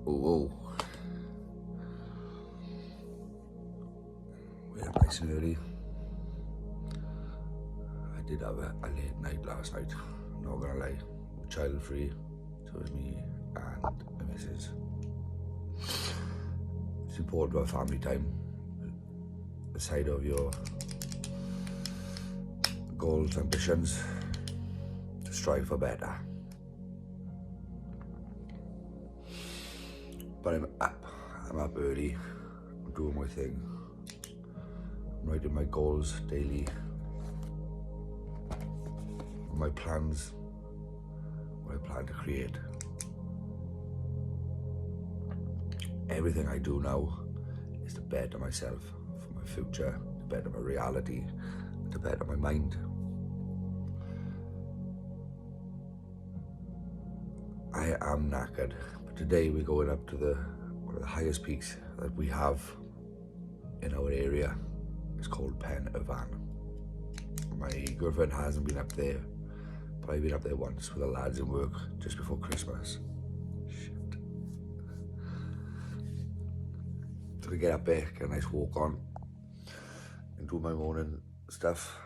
Oh, we are nice and early. I did have a late night last night, not gonna lie. Child free, so it was me and my missus. It's important to have family time aside of your goals, ambitions, to strive for better. But I'm up early, I'm doing my thing, I'm writing my goals daily, my plans, what I plan to create. Everything I do now is to better myself for my future, to better my reality, to better my mind. I am knackered, but today we're going up to one of the highest peaks that we have in our area. It's called Pen y Fan. My girlfriend hasn't been up there, but I've been up there once with the lads in work just before Christmas. Shit. So to get up there, get a nice walk on, and do my morning stuff.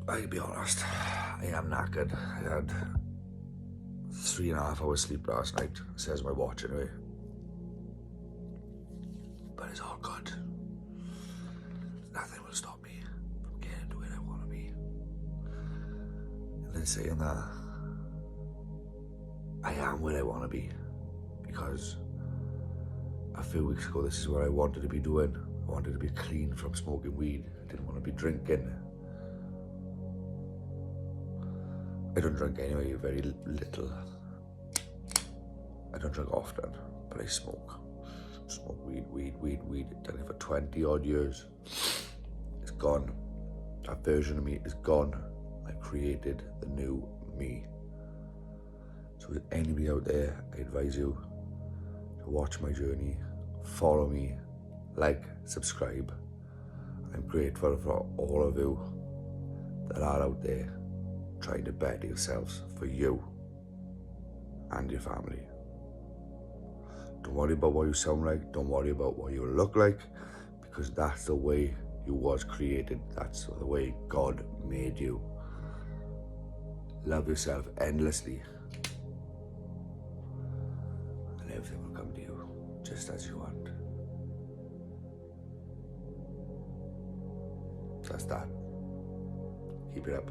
I'll be honest, I am knackered. I had 3.5 hours sleep last night, says my watch anyway. But it's all good. Nothing will stop me from getting to where I want to be. And then saying that, I am where I want to be, because a few weeks ago this is what I wanted to be doing. I wanted to be clean from smoking weed. I didn't want to be drinking. I don't drink anyway, very little. I don't drink often, but I smoke. Smoke weed. Done it for 20 odd years. It's gone. That version of me is gone. I created the new me. So if anybody out there, I advise you to watch my journey, follow me, like, subscribe. I'm grateful for all of you that are out there trying to better yourselves for you and your family. Don't worry about what you sound like, don't worry about what you look like, because that's the way you was created, that's the way God made you. Love yourself endlessly, and everything will come to you just as you want. That's that. Keep it up.